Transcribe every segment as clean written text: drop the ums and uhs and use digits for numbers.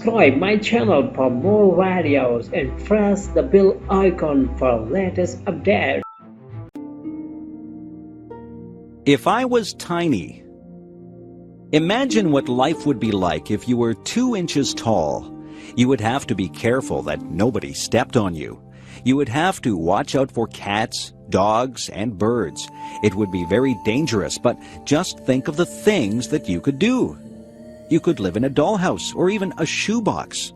subscribe my channel for more videos and press the bell icon for latest updates. If I was tiny. Imagine what life would be like if you were 2 inches tall. You would have to be careful that nobody stepped on you. You would have to watch out for cats, dogs, and birds. It would be very dangerous, but just think of the things that you could do. You could live in a dollhouse or even a shoebox.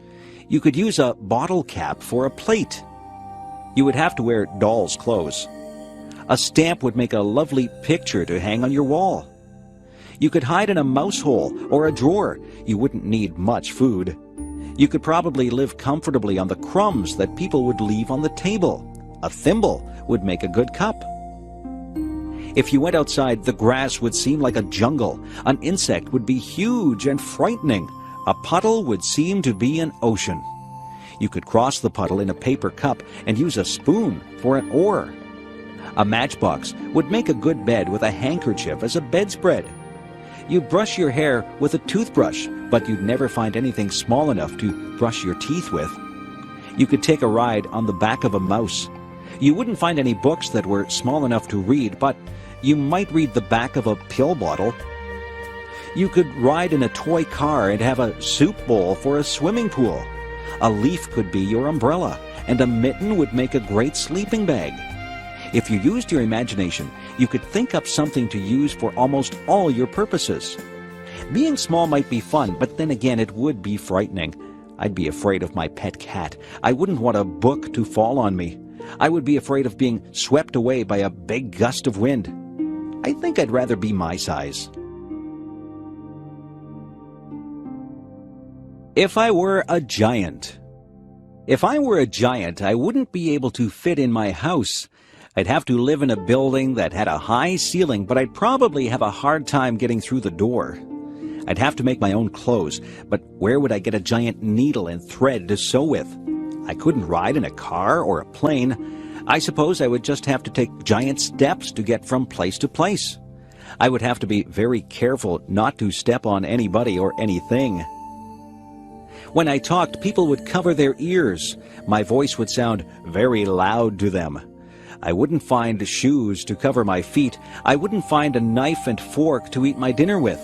You could use a bottle cap for a plate. You would have to wear doll's clothes. A stamp would make a lovely picture to hang on your wall. You could hide in a mouse hole or a drawer. You wouldn't need much food. You could probably live comfortably on the crumbs that people would leave on the table. A thimble would make a good cup. If you went outside, the grass would seem like a jungle. An insect would be huge and frightening. A puddle would seem to be an ocean. You could cross the puddle in a paper cup and use a spoon for an oar. A matchbox would make a good bed with a handkerchief as a bedspread. You'd brush your hair with a toothbrush, but you'd never find anything small enough to brush your teeth with. You could take a ride on the back of a mouse. You wouldn't find any books that were small enough to read, but you might read the back of a pill bottle. You could ride in a toy car and have a soup bowl for a swimming pool. A leaf could be your umbrella, and a mitten would make a great sleeping bag. If you used your imagination, you could think up something to use for almost all your purposes. Being small might be fun, but then again it would be frightening. I'd be afraid of my pet cat. I wouldn't want a book to fall on me. I would be afraid of being swept away by a big gust of wind. I think I'd rather be my size. If I were a giant. If I were a giant, I wouldn't be able to fit in my house. I'd have to live in a building that had a high ceiling, but I'd probably have a hard time getting through the door. I'd have to make my own clothes, but where would I get a giant needle and thread to sew with? I couldn't ride in a car or a plane. I suppose I would just have to take giant steps to get from place to place. I would have to be very careful not to step on anybody or anything. When I talked, people would cover their ears. My voice would sound very loud to them. I wouldn't find shoes to cover my feet. I wouldn't find a knife and fork to eat my dinner with.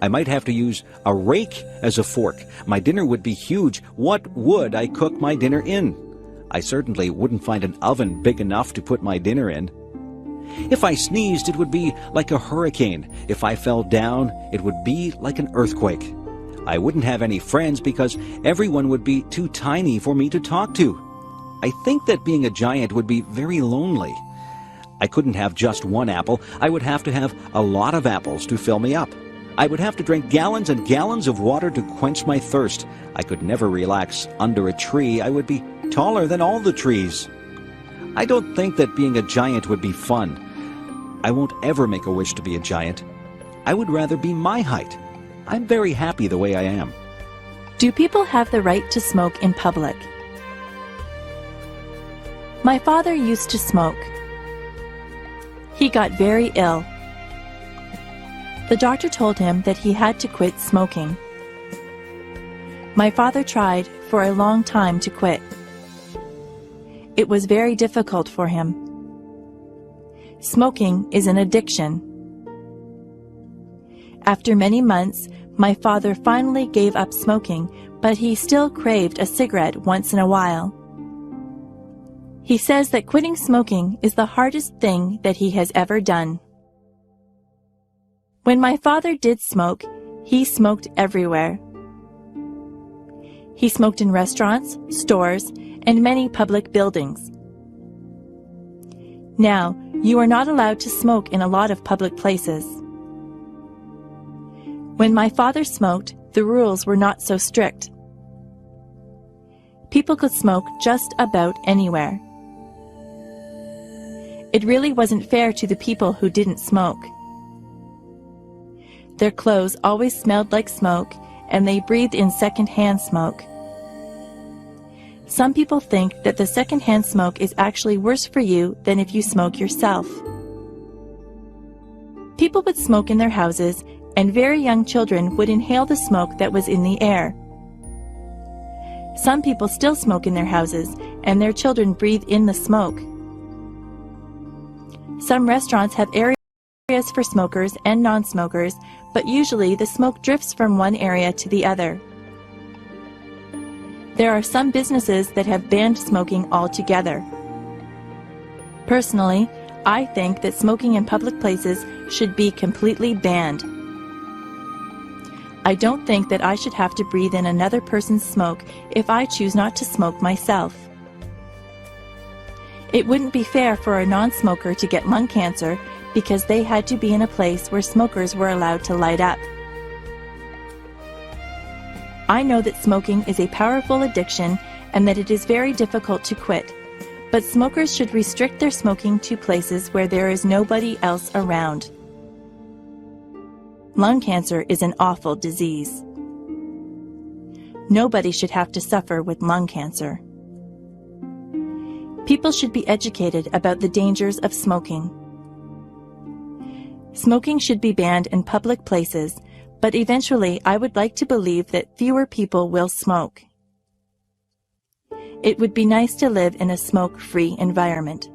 I might have to use a rake as a fork. My dinner would be huge. What would I cook my dinner in? I certainly wouldn't find an oven big enough to put my dinner in. If I sneezed, it would be like a hurricane. If I fell down, it would be like an earthquake. I wouldn't have any friends because everyone would be too tiny for me to talk to. I think that being a giant would be very lonely. I couldn't have just one apple. I would have to have a lot of apples to fill me up. I would have to drink gallons and gallons of water to quench my thirst. I could never relax under a tree. I would be taller than all the trees. I don't think that being a giant would be fun. I won't ever make a wish to be a giant. I would rather be my height. I'm very happy the way I am. Do people have the right to smoke in public? My father used to smoke. He got very ill. The doctor told him that he had to quit smoking. My father tried for a long time to quit. It was very difficult for him. Smoking is an addiction. After many months, my father finally gave up smoking, but he still craved a cigarette once in a while. He says that quitting smoking is the hardest thing that he has ever done. When my father did smoke, he smoked everywhere. He smoked in restaurants, stores, and many public buildings. Now, you are not allowed to smoke in a lot of public places. When my father smoked, the rules were not so strict. People could smoke just about anywhere. It really wasn't fair to the people who didn't smoke. Their clothes always smelled like smoke, and they breathed in second-hand smoke. Some people think that the second-hand smoke is actually worse for you than if you smoke yourself. People would smoke in their houses, and very young children would inhale the smoke that was in the air. Some people still smoke in their houses, and their children breathe in the smoke. Some restaurants have areas for smokers and non-smokers, but usually the smoke drifts from one area to the other. There are some businesses that have banned smoking altogether. Personally, I think that smoking in public places should be completely banned. I don't think that I should have to breathe in another person's smoke if I choose not to smoke myself. It wouldn't be fair for a non-smoker to get lung cancer because they had to be in a place where smokers were allowed to light up. I know that smoking is a powerful addiction and that it is very difficult to quit, but smokers should restrict their smoking to places where there is nobody else around. Lung cancer is an awful disease. Nobody should have to suffer with lung cancer. People should be educated about the dangers of smoking. Smoking should be banned in public places, but eventually I would like to believe that fewer people will smoke. It would be nice to live in a smoke-free environment.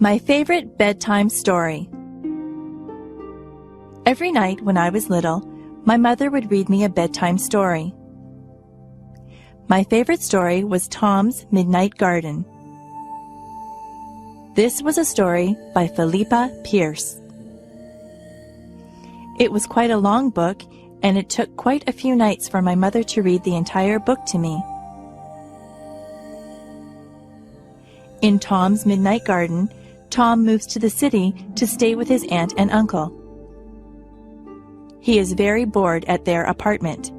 My favorite bedtime story. Every night when I was little, my mother would read me a bedtime story. My favorite story was Tom's Midnight Garden. This was a story by Philippa Pierce. It was quite a long book, and it took quite a few nights for my mother to read the entire book to me. In Tom's Midnight Garden, Tom moves to the city to stay with his aunt and uncle. He is very bored at their apartment.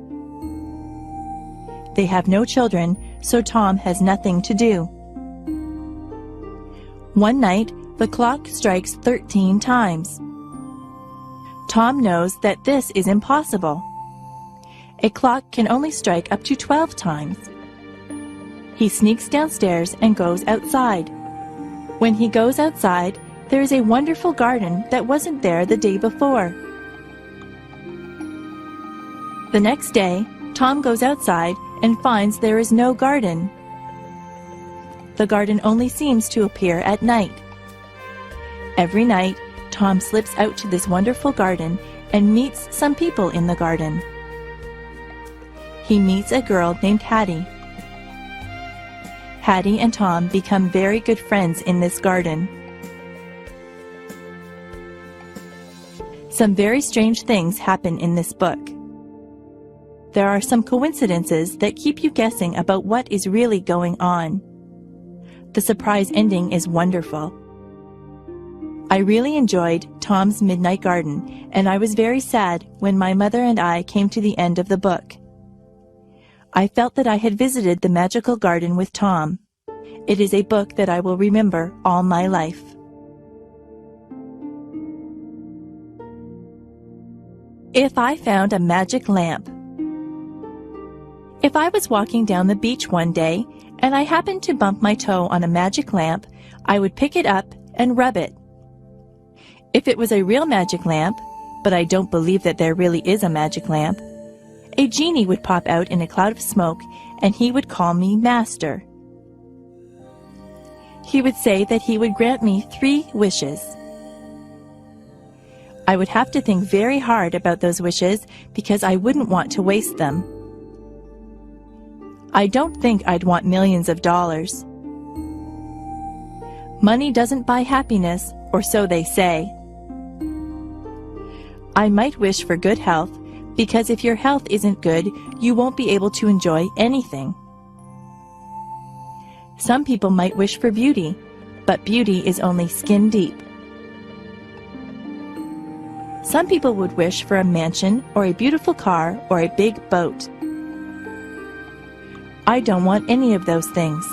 They have no children, so Tom has nothing to do. One night, the clock strikes 13 times. Tom knows that this is impossible. A clock can only strike up to 12 times. He sneaks downstairs and goes outside. When he goes outside, there is a wonderful garden that wasn't there the day before. The next day, Tom goes outside and finds there is no garden. The garden only seems to appear at night. Every night, Tom slips out to this wonderful garden and meets some people in the garden. He meets a girl named Hattie. Hattie and Tom become very good friends in this garden. Some very strange things happen in this book. There are some coincidences that keep you guessing about what is really going on. The surprise ending is wonderful. I really enjoyed Tom's Midnight Garden, and I was very sad when my mother and I came to the end of the book. I felt that I had visited the magical garden with Tom. It is a book that I will remember all my life. If I found a magic lamp. If I was walking down the beach one day and I happened to bump my toe on a magic lamp, I would pick it up and rub it. If it was a real magic lamp, but I don't believe that there really is a magic lamp, a genie would pop out in a cloud of smoke and he would call me Master. He would say that he would grant me 3 wishes. I would have to think very hard about those wishes because I wouldn't want to waste them. I don't think I'd want millions of dollars. Money doesn't buy happiness, or so they say. I might wish for good health, because if your health isn't good, you won't be able to enjoy anything. Some people might wish for beauty, but beauty is only skin deep. Some people would wish for a mansion or a beautiful car or a big boat. I don't want any of those things.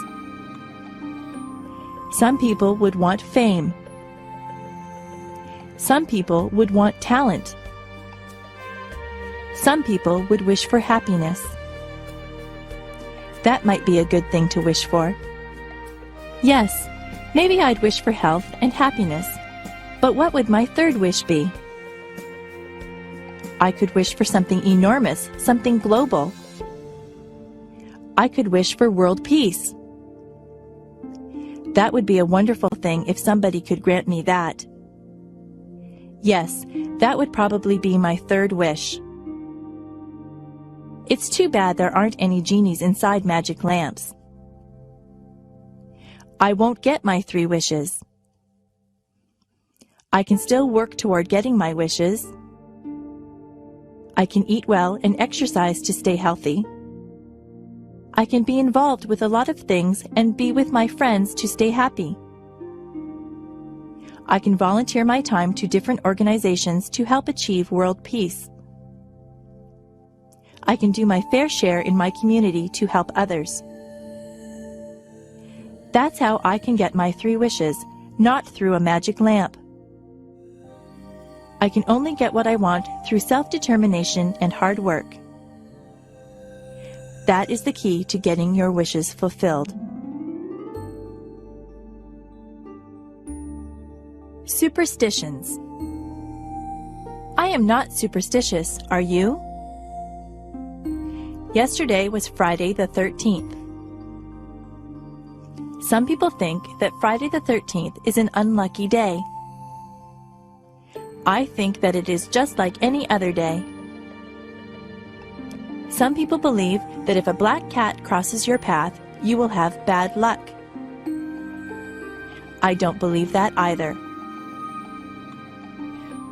Some people would want fame. Some people would want talent. Some people would wish for happiness. That might be a good thing to wish for. Yes, maybe I'd wish for health and happiness. But what would my third wish be? I could wish for something enormous, something global. I could wish for world peace. That would be a wonderful thing if somebody could grant me that. Yes, that would probably be my third wish. It's too bad there aren't any genies inside magic lamps. I won't get my 3 wishes. I can still work toward getting my wishes. I can eat well and exercise to stay healthy. I can be involved with a lot of things and be with my friends to stay happy. I can volunteer my time to different organizations to help achieve world peace. I can do my fair share in my community to help others. That's how I can get my 3 wishes, not through a magic lamp. I can only get what I want through self-determination and hard work. That is the key to getting your wishes fulfilled. Superstitions. I am not superstitious, are you? Yesterday was Friday the 13th. Some people think that Friday the 13th is an unlucky day. I think that it is just like any other day. Some people believe that if a black cat crosses your path, you will have bad luck. I don't believe that either.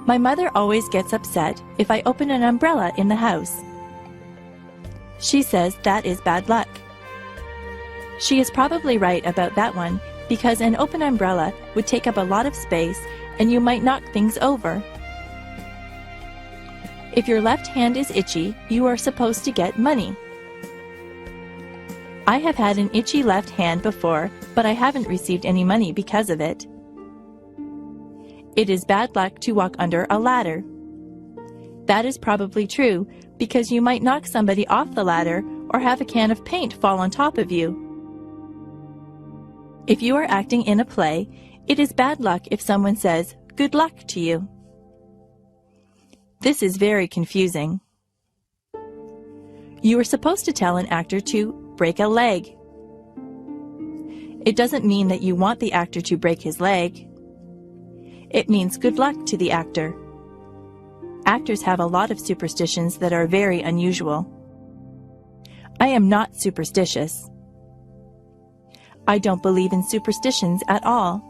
My mother always gets upset if I open an umbrella in the house. She says that is bad luck. She is probably right about that one because an open umbrella would take up a lot of space and you might knock things over. If your left hand is itchy, you are supposed to get money. I have had an itchy left hand before, but I haven't received any money because of it. It is bad luck to walk under a ladder. That is probably true because you might knock somebody off the ladder or have a can of paint fall on top of you. If you are acting in a play, it is bad luck if someone says, "Good luck" to you. This is very confusing. You are supposed to tell an actor to break a leg. It doesn't mean that you want the actor to break his leg. It means good luck to the actor. Actors have a lot of superstitions that are very unusual. I am not superstitious. I don't believe in superstitions at all.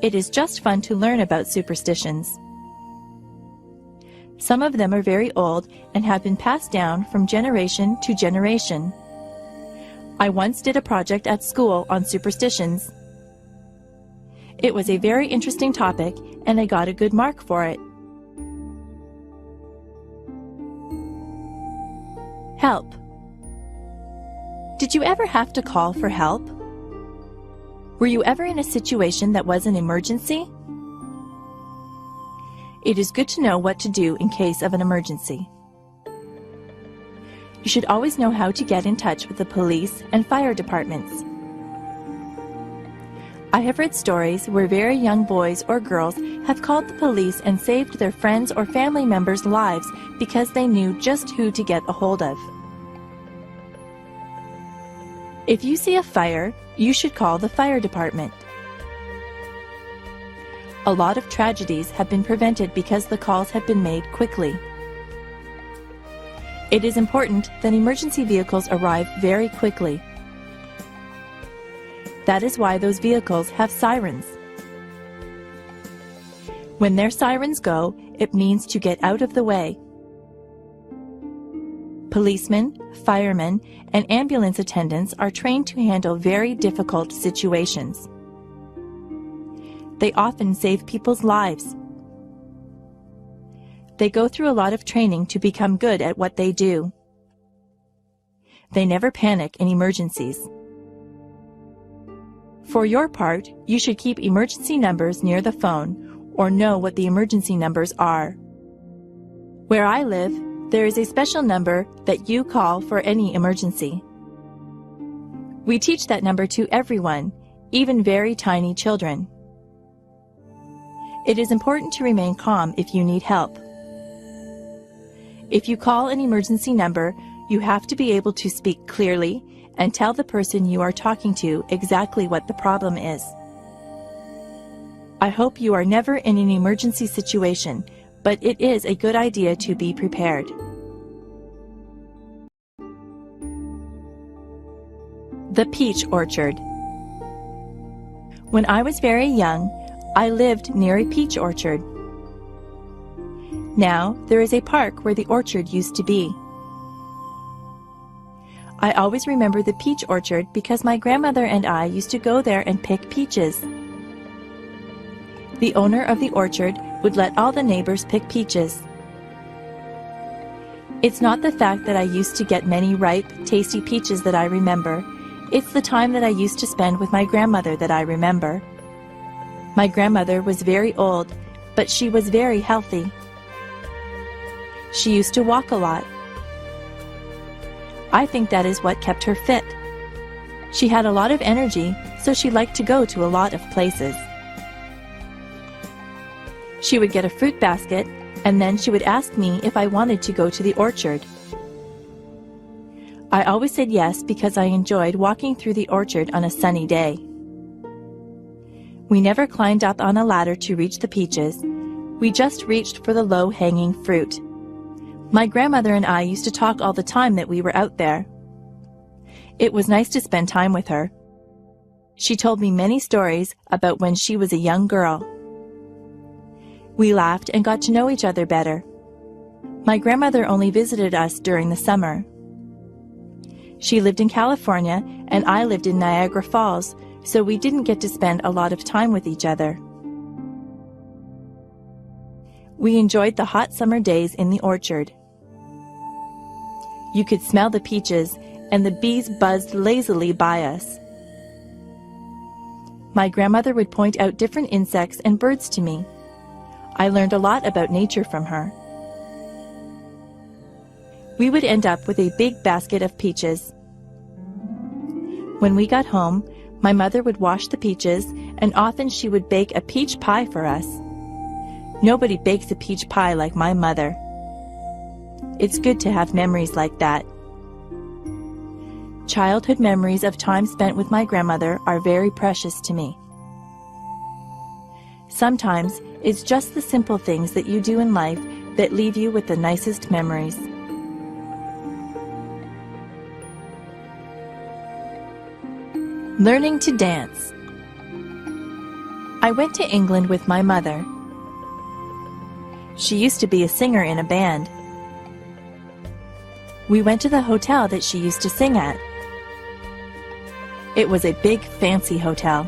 It is just fun to learn about superstitions. Some of them are very old and have been passed down from generation to generation. I once did a project at school on superstitions. It was a very interesting topic and I got a good mark for it. Help. Did you ever have to call for help? Were you ever in a situation that was an emergency? It is good to know what to do in case of an emergency. You should always know how to get in touch with the police and fire departments. I have read stories where very young boys or girls have called the police and saved their friends' or family members' lives because they knew just who to get a hold of. If you see a fire, you should call the fire department. A lot of tragedies have been prevented because the calls have been made quickly. It is important that emergency vehicles arrive very quickly. That is why those vehicles have sirens. When their sirens go, it means to get out of the way. Policemen, firemen, and ambulance attendants are trained to handle very difficult situations. They often save people's lives. They go through a lot of training to become good at what they do. They never panic in emergencies. For your part, you should keep emergency numbers near the phone or know what the emergency numbers are. Where I live, there is a special number that you call for any emergency. We teach that number to everyone, even very tiny children. It is important to remain calm if you need help. If you call an emergency number, you have to be able to speak clearly and tell the person you are talking to exactly what the problem is. I hope you are never in an emergency situation, but it is a good idea to be prepared. The peach orchard. When I was very young, I lived near a peach orchard. Now there is a park where the orchard used to be. I always remember the peach orchard because my grandmother and I used to go there and pick peaches. The owner of the orchard would let all the neighbors pick peaches. It's not the fact that I used to get many ripe, tasty peaches that I remember. It's the time that I used to spend with my grandmother that I remember. My grandmother was very old, but she was very healthy. She used to walk a lot. I think that is what kept her fit. She had a lot of energy, so she liked to go to a lot of places. She would get a fruit basket, and then she would ask me if I wanted to go to the orchard. I always said yes because I enjoyed walking through the orchard on a sunny day. We never climbed up on a ladder to reach the peaches. We just reached for the low-hanging fruit. My grandmother and I used to talk all the time that we were out there. It was nice to spend time with her. She told me many stories about when she was a young girl. We laughed and got to know each other better. My grandmother only visited us during the summer. She lived in California and I lived in Niagara Falls, so we didn't get to spend a lot of time with each other. We enjoyed the hot summer days in the orchard. You could smell the peaches, and the bees buzzed lazily by us. My grandmother would point out different insects and birds to me. I learned a lot about nature from her. We would end up with a big basket of peaches. When we got home, my mother would wash the peaches, and often she would bake a peach pie for us. Nobody bakes a peach pie like my mother. It's good to have memories like that. Childhood memories of time spent with my grandmother are very precious to me. Sometimes it's just the simple things that you do in life that leave you with the nicest memories. Learning to dance. I went to England with my mother. She used to be a singer in a band. We went to the hotel that she used to sing at. It was a big, fancy hotel.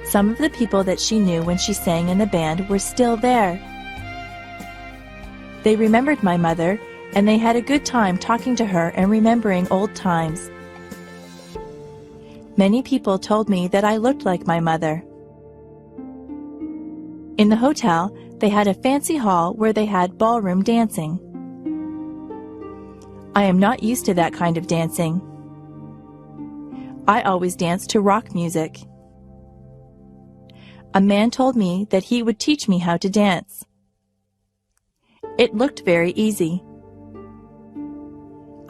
Some of the people that she knew when she sang in the band were still there. They remembered my mother, and they had a good time talking to her and remembering old times. Many people told me that I looked like my mother. In the hotel, they had a fancy hall where they had ballroom dancing. I am not used to that kind of dancing. I always danced to rock music. A man told me that he would teach me how to dance. It looked very easy.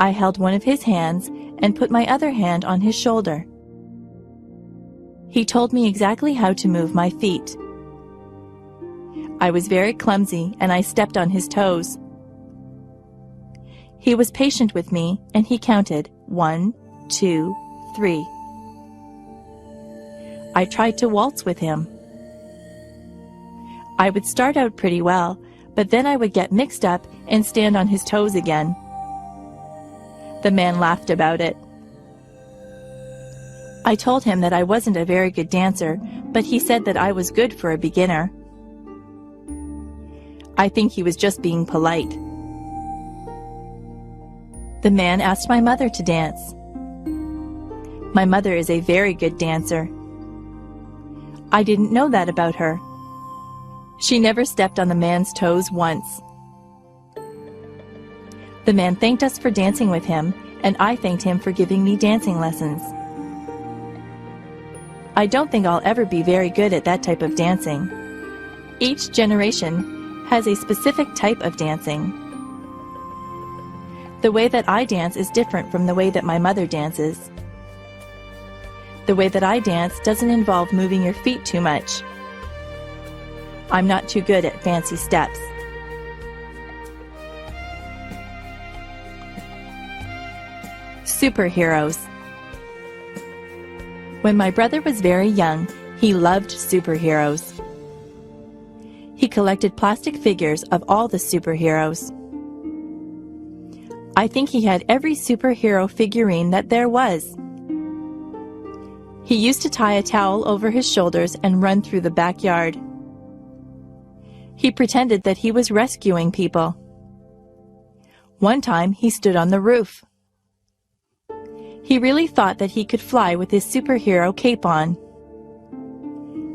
I held one of his hands and put my other hand on his shoulder. He told me exactly how to move my feet. I was very clumsy and I stepped on his toes. He was patient with me and he counted 1, 2, 3. I tried to waltz with him. I would start out pretty well, but then I would get mixed up and stand on his toes again. The man laughed about it. I told him that I wasn't a very good dancer, but he said that I was good for a beginner. I think he was just being polite. The man asked my mother to dance. My mother is a very good dancer. I didn't know that about her. She never stepped on the man's toes once. The man thanked us for dancing with him, and I thanked him for giving me dancing lessons. I don't think I'll ever be very good at that type of dancing. Each generation has a specific type of dancing. The way that I dance is different from the way that my mother dances. The way that I dance doesn't involve moving your feet too much. I'm not too good at fancy steps. Superheroes. When my brother was very young, he loved superheroes. He collected plastic figures of all the superheroes. I think he had every superhero figurine that there was. He used to tie a towel over his shoulders and run through the backyard. He pretended that he was rescuing people. One time he stood on the roof. He really thought that he could fly with his superhero cape on.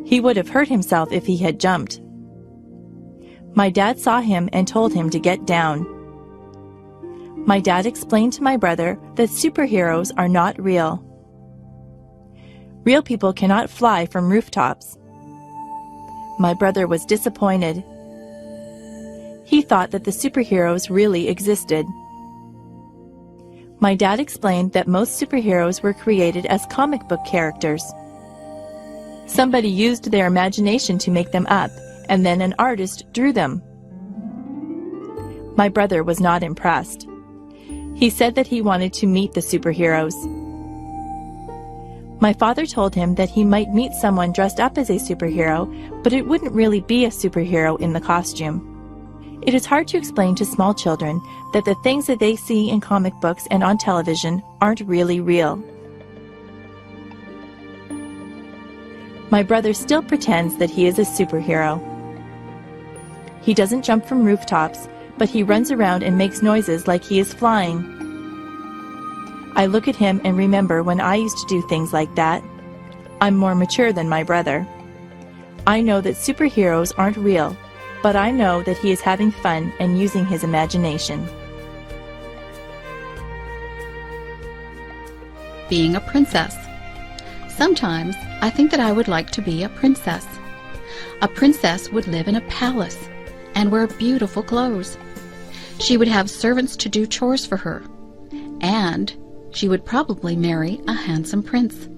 He would have hurt himself if he had jumped. My dad saw him and told him to get down. My dad explained to my brother that superheroes are not real. Real people cannot fly from rooftops. My brother was disappointed. He thought that the superheroes really existed. My dad explained that most superheroes were created as comic book characters. Somebody used their imagination to make them up, and then an artist drew them. My brother was not impressed. He said that he wanted to meet the superheroes. My father told him that he might meet someone dressed up as a superhero, but it wouldn't really be a superhero in the costume. It is hard to explain to small children that the things that they see in comic books and on television aren't really real. My brother still pretends that he is a superhero. He doesn't jump from rooftops, but he runs around and makes noises like he is flying. I look at him and remember when I used to do things like that. I'm more mature than my brother. I know that superheroes aren't real, but I know that he is having fun and using his imagination. Being a princess. Sometimes I think that I would like to be a princess. A princess would live in a palace and wear beautiful clothes. She would have servants to do chores for her, and she would probably marry a handsome prince.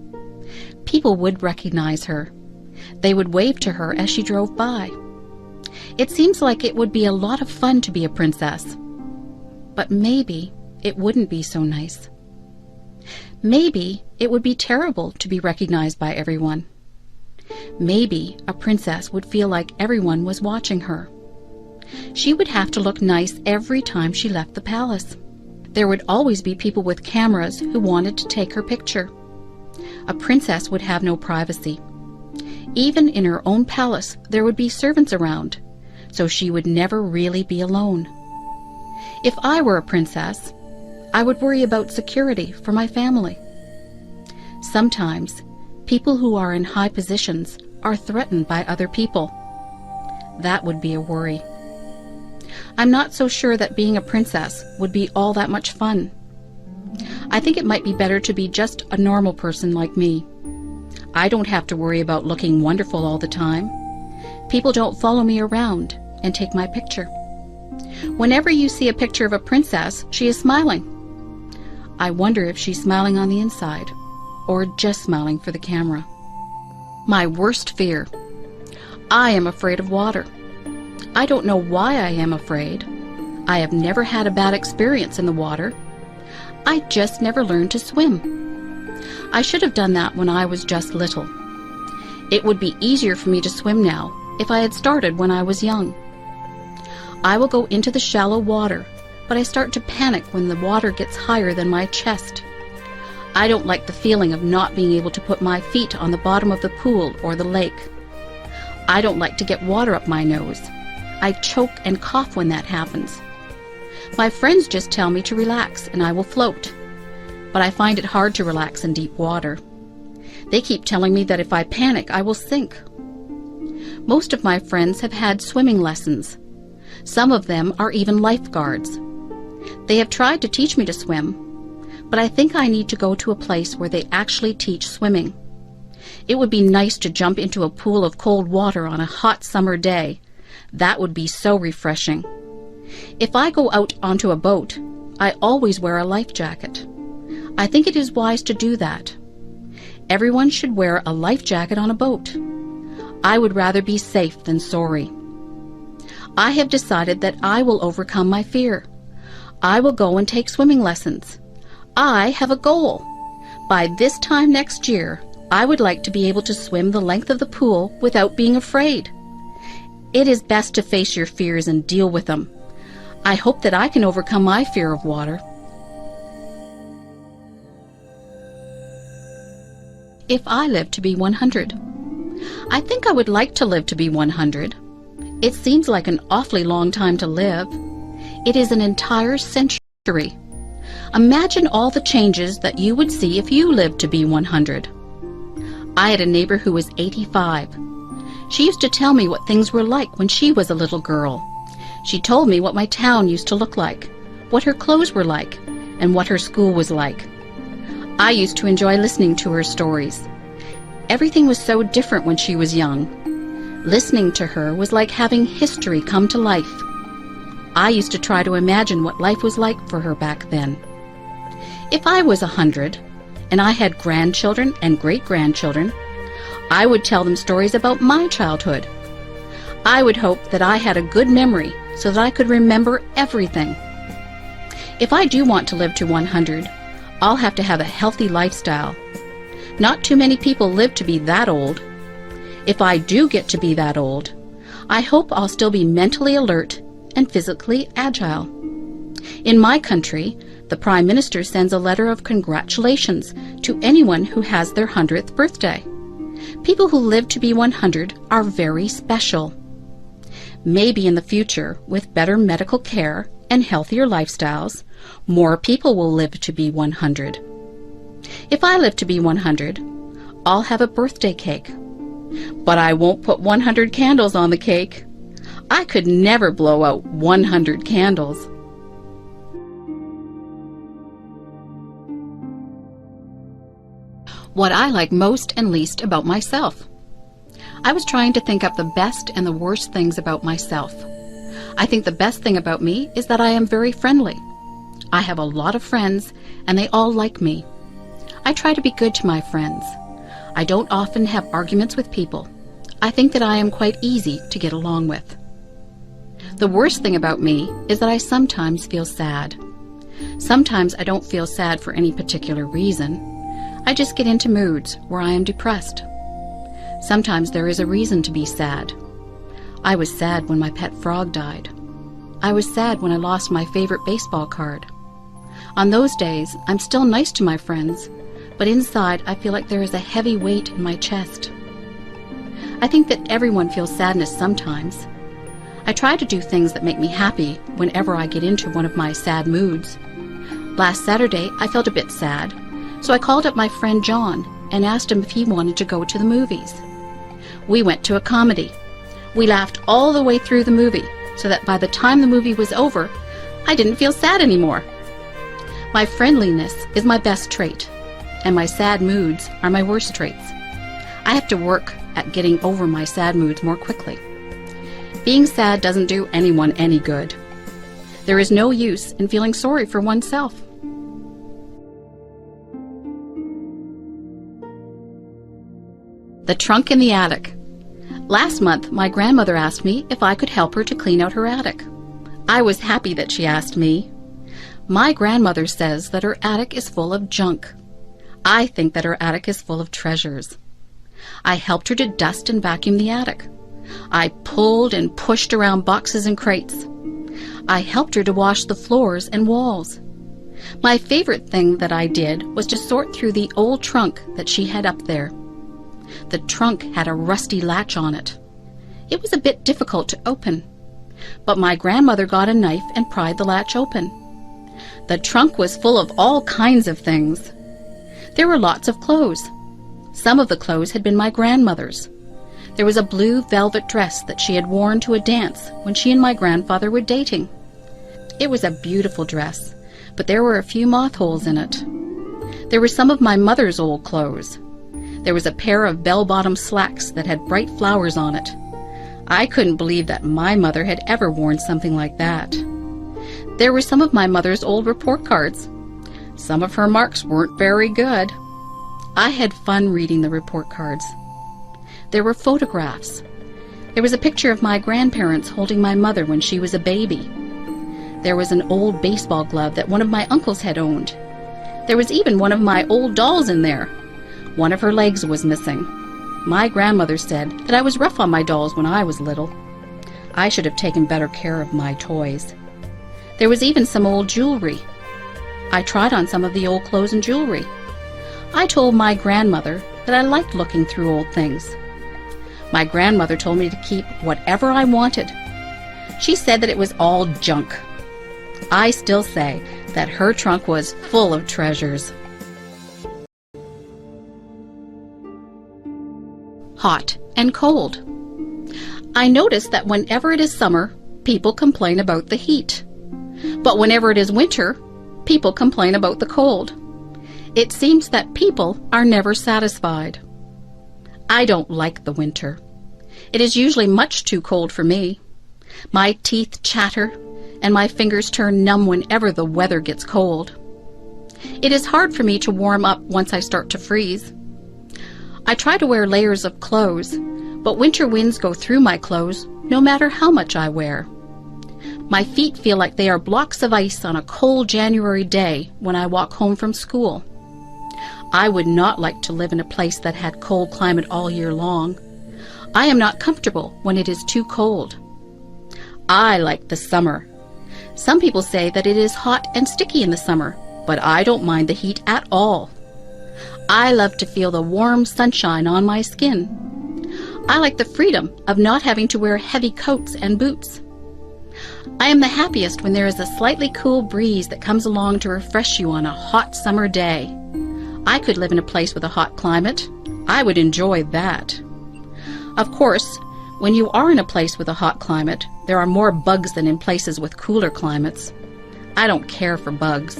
People would recognize her. They would wave to her as she drove by. It seems like it would be a lot of fun to be a princess. But maybe it wouldn't be so nice. Maybe it would be terrible to be recognized by everyone. Maybe a princess would feel like everyone was watching her. She would have to look nice every time she left the palace. There would always be people with cameras who wanted to take her picture. A princess would have no privacy. Even in her own palace, there would be servants around, so she would never really be alone. If I were a princess, I would worry about security for my family. Sometimes, people who are in high positions are threatened by other people. That would be a worry. I'm not so sure that being a princess would be all that much fun. I think it might be better to be just a normal person like me. I don't have to worry about looking wonderful all the time. People don't follow me around and take my picture. Whenever you see a picture of a princess, she is smiling. I wonder if she's smiling on the inside, or just smiling for the camera. My worst fear. I am afraid of water. I don't know why I am afraid. I have never had a bad experience in the water. I just never learned to swim. I should have done that when I was just little. It would be easier for me to swim now if I had started when I was young. I will go into the shallow water, but I start to panic when the water gets higher than my chest. I don't like the feeling of not being able to put my feet on the bottom of the pool or the lake. I don't like to get water up my nose. I choke and cough when that happens. My friends just tell me to relax and I will float, but I find it hard to relax in deep water. They keep telling me that if I panic, I will sink. Most of my friends have had swimming lessons. Some of them are even lifeguards. They have tried to teach me to swim, but I think I need to go to a place where they actually teach swimming. It would be nice to jump into a pool of cold water on a hot summer day, That would be so refreshing. If I go out onto a boat, I always wear a life jacket. I think it is wise to do that. Everyone should wear a life jacket on a boat. I would rather be safe than sorry. I have decided that I will overcome my fear. I will go and take swimming lessons. I have a goal. By this time next year, I would like to be able to swim the length of the pool without being afraid. It is best to face your fears and deal with them. I hope that I can overcome my fear of water. If I live to be 100. I think I would like to live to be 100. It seems like an awfully long time to live. It is an entire century. Imagine all the changes that you would see if you lived to be 100. I had a neighbor who was 85. She used to tell me what things were like when she was a little girl. She told me what my town used to look like, what her clothes were like, and what her school was like. I used to enjoy listening to her stories. Everything was so different when she was young. Listening to her was like having history come to life. I used to try to imagine what life was like for her back then. If I was 100, and I had grandchildren and great-grandchildren, I would tell them stories about my childhood. I would hope that I had a good memory so that I could remember everything. If I do want to live to 100, I'll have to have a healthy lifestyle. Not too many people live to be that old. If I do get to be that old, I hope I'll still be mentally alert and physically agile. In my country, the Prime Minister sends a letter of congratulations to anyone who has their 100th birthday. People who live to be 100 are very special. Maybe in the future, with better medical care and healthier lifestyles, more people will live to be 100. If I live to be 100, I'll have a birthday cake. But I won't put 100 candles on the cake. I could never blow out 100 candles. What I like most and least about myself. I was trying to think up the best and the worst things about myself. I think the best thing about me is that I am very friendly. I have a lot of friends, and they all like me. I try to be good to my friends. I don't often have arguments with people. I think that I am quite easy to get along with. The worst thing about me is that I sometimes feel sad. Sometimes I don't feel sad for any particular reason. I just get into moods where I am depressed. Sometimes there is a reason to be sad. I was sad when my pet frog died. I was sad when I lost my favorite baseball card. On those days, I'm still nice to my friends, but inside I feel like there is a heavy weight in my chest. I think that everyone feels sadness sometimes. I try to do things that make me happy whenever I get into one of my sad moods. Last Saturday, I felt a bit sad, so I called up my friend John and asked him if he wanted to go to the movies. We went to a comedy. We laughed all the way through the movie, so that by the time the movie was over, I didn't feel sad anymore. My friendliness is my best trait, and my sad moods are my worst traits. I have to work at getting over my sad moods more quickly. Being sad doesn't do anyone any good. There is no use in feeling sorry for oneself. The trunk in the attic. Last month, my grandmother asked me if I could help her to clean out her attic. I was happy that she asked me. My grandmother says that her attic is full of junk. I think that her attic is full of treasures. I helped her to dust and vacuum the attic. I pulled and pushed around boxes and crates. I helped her to wash the floors and walls. My favorite thing that I did was to sort through the old trunk that she had up there. The trunk had a rusty latch on it. It was a bit difficult to open, but my grandmother got a knife and pried the latch open. The trunk was full of all kinds of things. There were lots of clothes. Some of the clothes had been my grandmother's. There was a blue velvet dress that she had worn to a dance when she and my grandfather were dating. It was a beautiful dress, but there were a few moth holes in it. There were some of my mother's old clothes. There was a pair of bell-bottom slacks that had bright flowers on it. I couldn't believe that my mother had ever worn something like that. There were some of my mother's old report cards. Some of her marks weren't very good. I had fun reading the report cards. There were photographs. There was a picture of my grandparents holding my mother when she was a baby. There was an old baseball glove that one of my uncles had owned. There was even one of my old dolls in there. One of her legs was missing. My grandmother said that I was rough on my dolls when I was little. I should have taken better care of my toys. There was even some old jewelry. I tried on some of the old clothes and jewelry. I told my grandmother that I liked looking through old things. My grandmother told me to keep whatever I wanted. She said that it was all junk. I still say that her trunk was full of treasures. Hot and cold. I notice that whenever it is summer, people complain about the heat. But whenever it is winter, people complain about the cold. It seems that people are never satisfied. I don't like the winter. It is usually much too cold for me. My teeth chatter and my fingers turn numb whenever the weather gets cold. It is hard for me to warm up once I start to freeze. I try to wear layers of clothes, but winter winds go through my clothes no matter how much I wear. My feet feel like they are blocks of ice on a cold January day when I walk home from school. I would not like to live in a place that had cold climate all year long. I am not comfortable when it is too cold. I like the summer. Some people say that it is hot and sticky in the summer, but I don't mind the heat at all. I love to feel the warm sunshine on my skin. I like the freedom of not having to wear heavy coats and boots. I am the happiest when there is a slightly cool breeze that comes along to refresh you on a hot summer day. I could live in a place with a hot climate. I would enjoy that. Of course, when you are in a place with a hot climate, there are more bugs than in places with cooler climates. I don't care for bugs.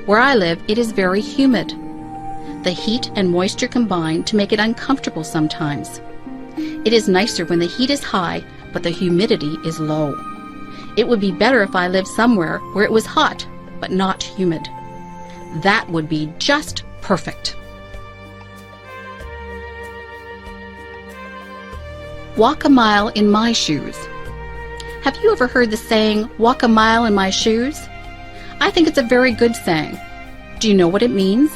Where I live, it is very humid. The heat and moisture combine to make it uncomfortable sometimes. It is nicer when the heat is high, but the humidity is low. It would be better if I lived somewhere where it was hot, but not humid. That would be just perfect. Walk a mile in my shoes. Have you ever heard the saying, walk a mile in my shoes? I think it's a very good saying. Do you know what it means?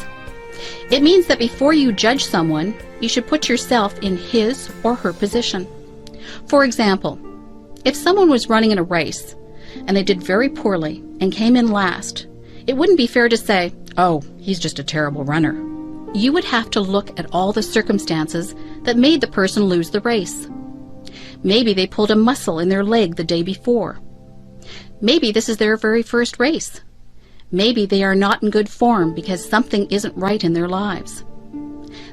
It means that before you judge someone, you should put yourself in his or her position. For example, if someone was running in a race and they did very poorly and came in last, it wouldn't be fair to say, oh, he's just a terrible runner. You would have to look at all the circumstances that made the person lose the race. Maybe they pulled a muscle in their leg the day before. Maybe this is their very first race. Maybe they are not in good form because something isn't right in their lives.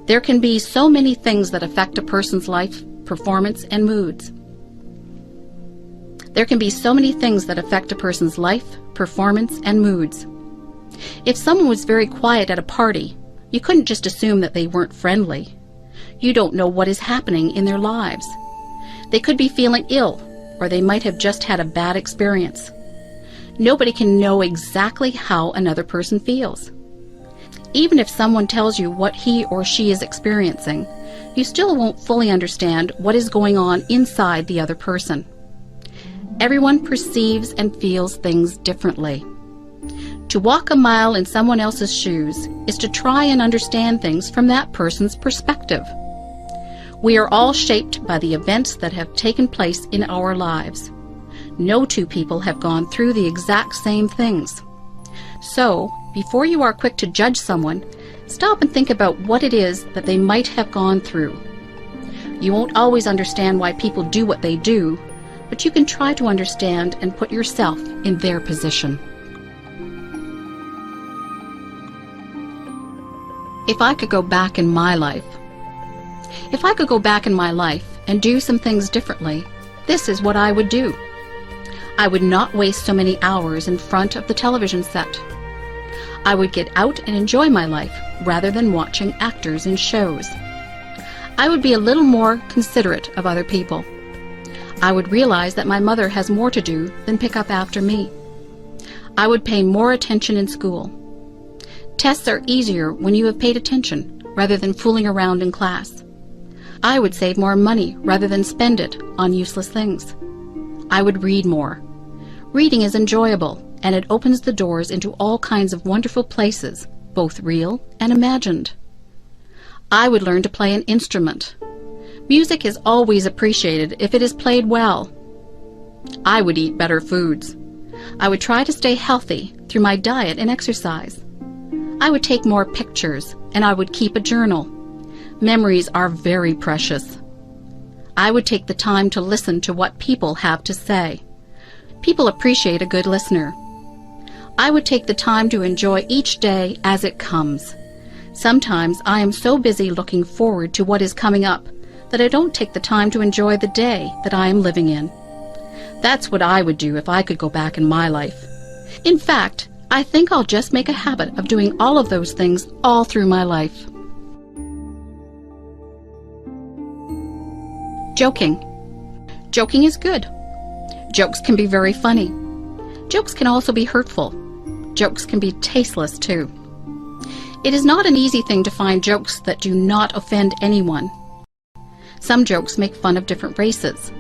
There can be so many things that affect a person's life, performance, and moods. There can be so many things that affect a person's life, performance, and moods. If someone was very quiet at a party, you couldn't just assume that they weren't friendly. You don't know what is happening in their lives. They could be feeling ill, or they might have just had a bad experience. Nobody can know exactly how another person feels. Even if someone tells you what he or she is experiencing, you still won't fully understand what is going on inside the other person. Everyone perceives and feels things differently. To walk a mile in someone else's shoes is to try and understand things from that person's perspective. We are all shaped by the events that have taken place in our lives. No two people have gone through the exact same things. So, before you are quick to judge someone, stop and think about what it is that they might have gone through. You won't always understand why people do what they do, but you can try to understand and put yourself in their position. If I could go back in my life, and do some things differently, this is what I would do. I would not waste so many hours in front of the television set. I would get out and enjoy my life rather than watching actors in shows. I would be a little more considerate of other people. I would realize that my mother has more to do than pick up after me. I would pay more attention in school. Tests are easier when you have paid attention rather than fooling around in class. I would save more money rather than spend it on useless things. I would read more. Reading is enjoyable, and it opens the doors into all kinds of wonderful places, both real and imagined. I would learn to play an instrument. Music is always appreciated if it is played well. I would eat better foods. I would try to stay healthy through my diet and exercise. I would take more pictures, and I would keep a journal. Memories are very precious. I would take the time to listen to what people have to say. People appreciate a good listener. I would take the time to enjoy each day as it comes. Sometimes I am so busy looking forward to what is coming up that I don't take the time to enjoy the day that I am living in. That's what I would do if I could go back in my life. In fact, I think I'll just make a habit of doing all of those things all through my life. Joking. Joking is good. Jokes can be very funny. Jokes can also be hurtful. Jokes can be tasteless too. It is not an easy thing to find jokes that do not offend anyone. Some jokes make fun of different races.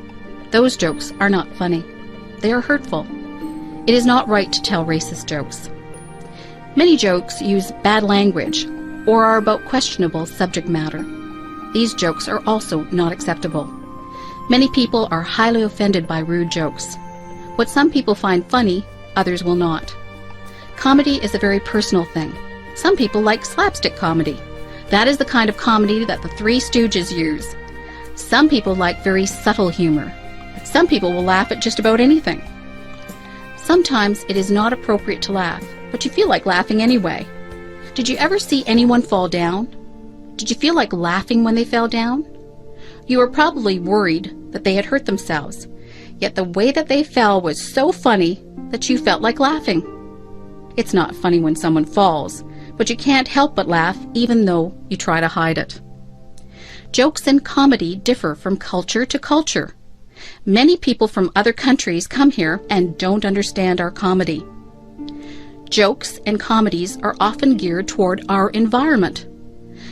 Those jokes are not funny. They are hurtful. It is not right to tell racist jokes. Many jokes use bad language or are about questionable subject matter. These jokes are also not acceptable. Many people are highly offended by rude jokes. What some people find funny, others will not. Comedy is a very personal thing. Some people like slapstick comedy. That is the kind of comedy that the Three Stooges use. Some people like very subtle humor. Some people will laugh at just about anything. Sometimes it is not appropriate to laugh, but you feel like laughing anyway. Did you ever see anyone fall down? Did you feel like laughing when they fell down? You were probably worried that they had hurt themselves, yet the way that they fell was so funny that you felt like laughing. It's not funny when someone falls, but you can't help but laugh even though you try to hide it. Jokes and comedy differ from culture to culture. Many people from other countries come here and don't understand our comedy. Jokes and comedies are often geared toward our environment.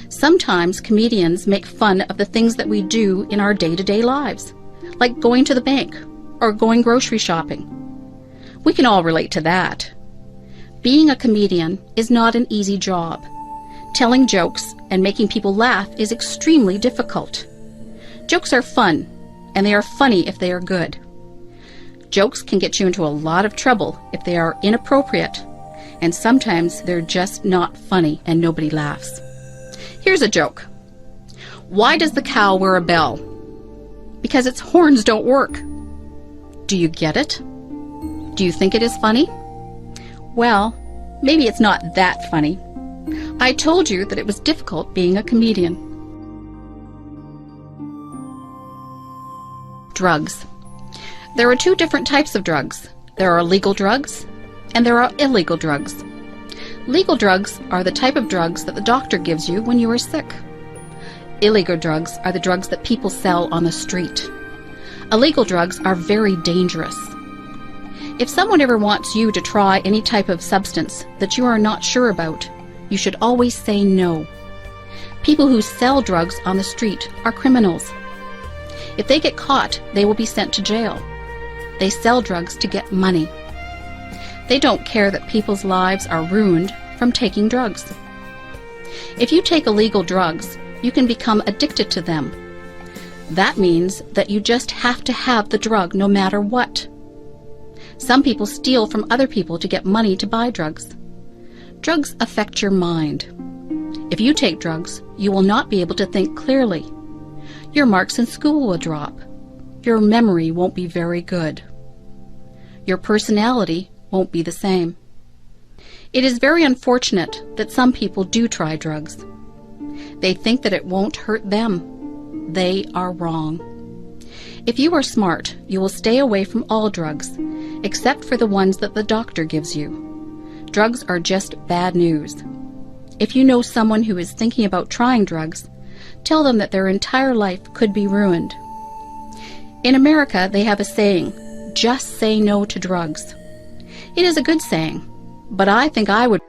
Sometimes comedians make fun of the things that we do in our day-to-day lives, like going to the bank or going grocery shopping. We can all relate to that. Being a comedian is not an easy job. Telling jokes and making people laugh is extremely difficult. Jokes are fun, and they are funny if they are good. Jokes can get you into a lot of trouble if they are inappropriate, and sometimes they're just not funny and nobody laughs. Here's a joke. Why does the cow wear a bell? Because its horns don't work. Do you get it? Do you think it is funny? Well, maybe it's not that funny. I told you that it was difficult being a comedian. Drugs. There are two different types of drugs. There are legal drugs and there are illegal drugs. Legal drugs are the type of drugs that the doctor gives you when you are sick. Illegal drugs are the drugs that people sell on the street. Illegal drugs are very dangerous. If someone ever wants you to try any type of substance that you are not sure about, you should always say no. People who sell drugs on the street are criminals. If they get caught, they will be sent to jail. They sell drugs to get money. They don't care that people's lives are ruined from taking drugs. If you take illegal drugs, you can become addicted to them. That means that you just have to have the drug no matter what. Some people steal from other people to get money to buy drugs. Drugs affect your mind. If you take drugs, you will not be able to think clearly. Your marks in school will drop. Your memory won't be very good. Your personality won't be the same. It is very unfortunate that some people do try drugs. They think that it won't hurt them. They are wrong. If you are smart, you will stay away from all drugs, except for the ones that the doctor gives you. Drugs are just bad news. If you know someone who is thinking about trying drugs, tell them that their entire life could be ruined. In America, they have a saying, just say no to drugs. It is a good saying, but I think I would